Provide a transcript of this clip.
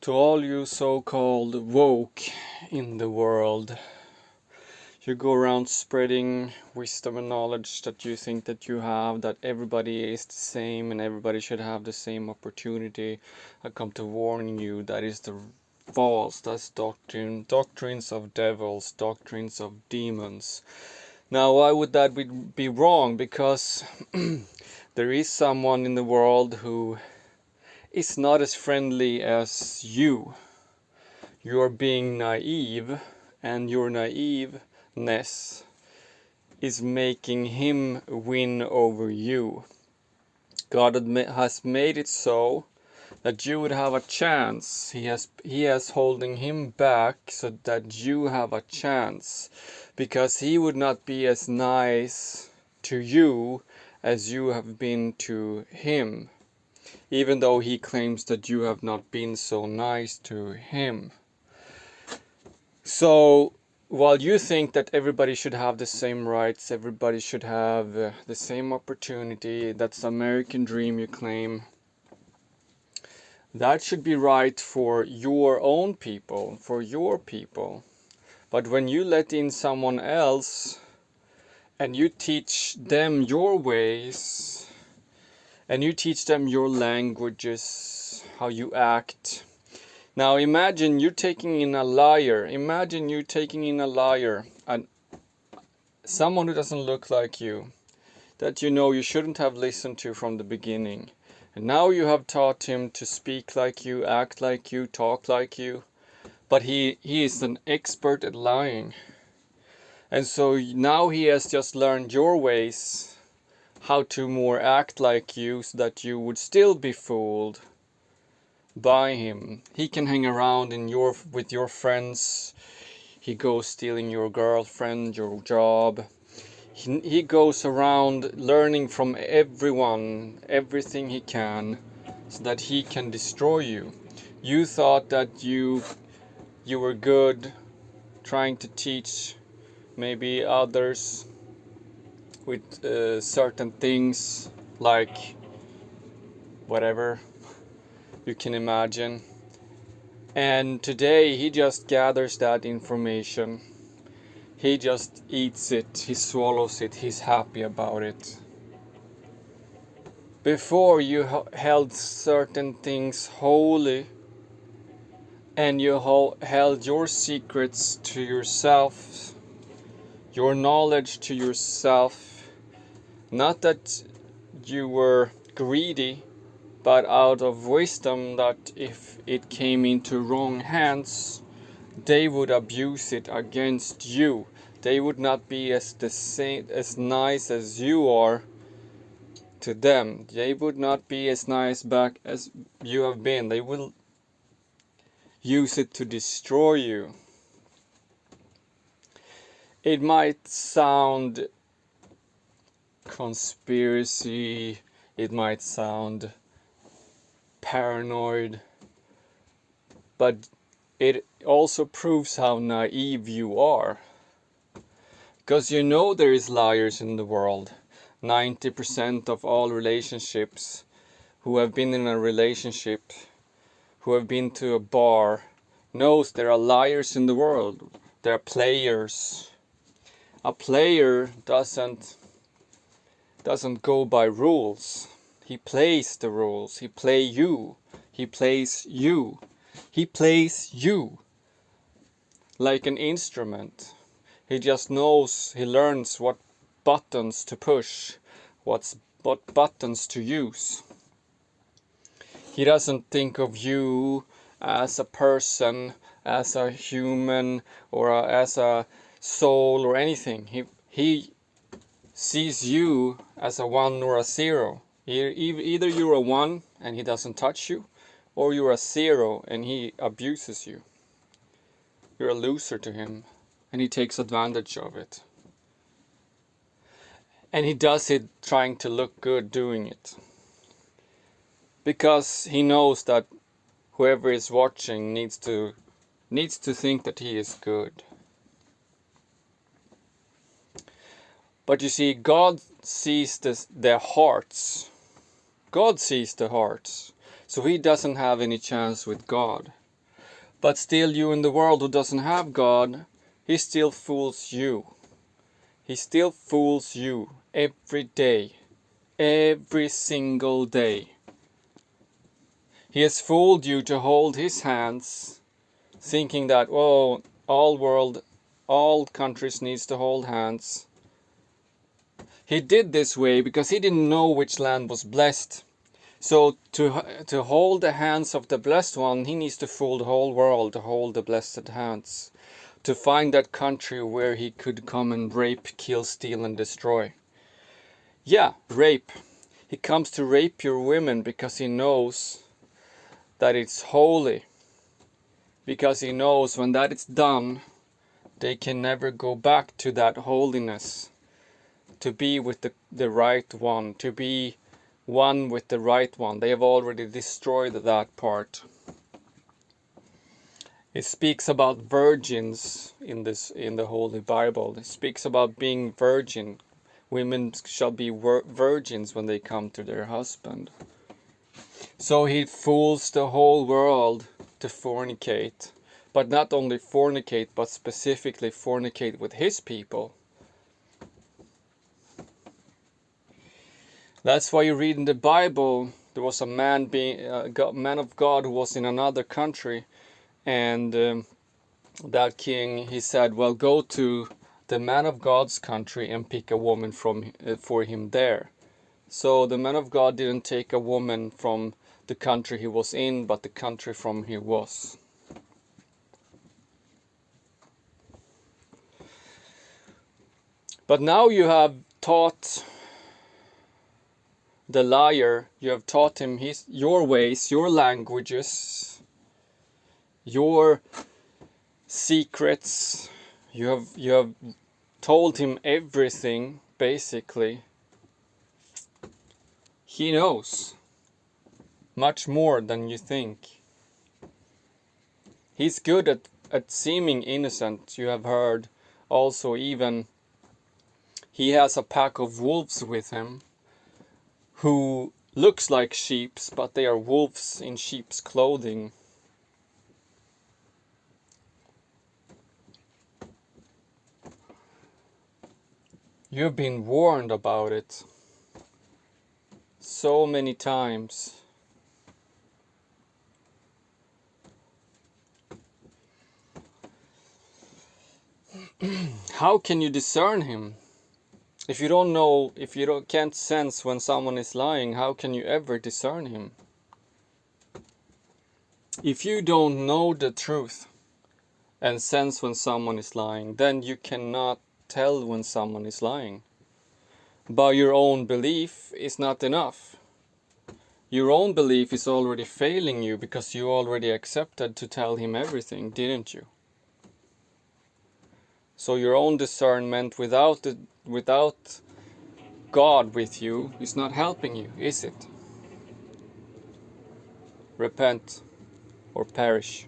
To all you so-called woke in the world, you go around spreading wisdom and knowledge that you think that you have, that everybody is the same and everybody should have the same opportunity. I come to warn you, that is the false, that's doctrines of devils, doctrines of demons. Now, why would that be wrong? Because there is someone in the world who is not as friendly as you. You're being naive, and your naiveness is making him win over you. God has made it so that you would have a chance. He has holding him back so that you have a chance, because he would not be as nice to you as you have been to him, even though he claims that you have not been so nice to him. So while you think that everybody should have the same rights, everybody should have the same opportunity, that's the American dream you claim, that should be right for your own people, for your people. But when you let in someone else and you teach them your ways and you teach them your languages, how you act. Now imagine you taking in a liar. Imagine you taking in a liar, and someone who doesn't look like you, that you know you shouldn't have listened to from the beginning. And now you have taught him to speak like you, act like you, talk like you. But he is an expert at lying. And so now he has just learned your ways, how to more act like you, so that you would still be fooled by him. He can hang around with your friends. He goes stealing your girlfriend, your job. He goes around learning from everyone, everything he can, so that he can destroy you. You thought that you were good, trying to teach maybe others with certain things, like whatever you can imagine. And today he just gathers that information. He just eats it, he swallows it, he's happy about it. Before you held certain things holy, and you held your secrets to yourself, your knowledge to yourself. Not that you were greedy, but out of wisdom, that if it came into wrong hands, they would abuse it against you. They would not be as nice as you are to them. They would not be as nice back as you have been. They will use it to destroy you. It might sound conspiracy, it might sound paranoid, but it also proves how naive you are. Because you know there is liars in the world. 90% of all relationships, who have been in a relationship, who have been to a bar, knows there are liars in the world. There are players. A player doesn't go by rules. He plays the rules. He plays you. He plays you. He plays you like an instrument. He just knows, he learns what buttons to push, what buttons to use. He doesn't think of you as a person, as a human, or as a soul or anything. He sees you as a 1 or a 0. Either you're a 1 and he doesn't touch you, or you're a 0 and he abuses you. You're a loser to him, and he takes advantage of it. And he does it trying to look good doing it. Because he knows that whoever is watching needs to think that he is good. But you see, God sees their hearts. God sees the hearts. So he doesn't have any chance with God. But still, you in the world who doesn't have God, he still fools you. He still fools you every day. Every single day. He has fooled you to hold his hands, thinking that, oh, all countries needs to hold hands. He did this way because he didn't know which land was blessed. So to hold the hands of the blessed one, he needs to fool the whole world to hold the blessed hands. To find that country where he could come and rape, kill, steal and destroy. Yeah, rape. He comes to rape your women because he knows that it's holy. Because he knows when that is done, they can never go back to that holiness. To be with the right one. To be one with the right one. They have already destroyed that part. It speaks about virgins in the Holy Bible. It speaks about being virgin. Women shall be virgins when they come to their husband. So he fools the whole world to fornicate. But not only fornicate, but specifically fornicate with his people. That's why you read in the Bible, there was a man of God who was in another country. And that king, he said, well, go to the man of God's country and pick a woman for him there. So the man of God didn't take a woman from the country he was in, but the country from he was. But now you have taught the liar, you have taught him your ways, your languages, your secrets. You have told him everything, basically. He knows much more than you think. He's good at seeming innocent. You have heard also, even he has a pack of wolves with him who looks like sheep, but they are wolves in sheep's clothing. You've been warned about it so many times. How can you discern him? If you don't know, if you can't sense when someone is lying, how can you ever discern him? If you don't know the truth and sense when someone is lying, then you cannot tell when someone is lying. But your own belief is not enough. Your own belief is already failing you because you already accepted to tell him everything, didn't you? So your own discernment without God with you is not helping you, is it? Repent or perish.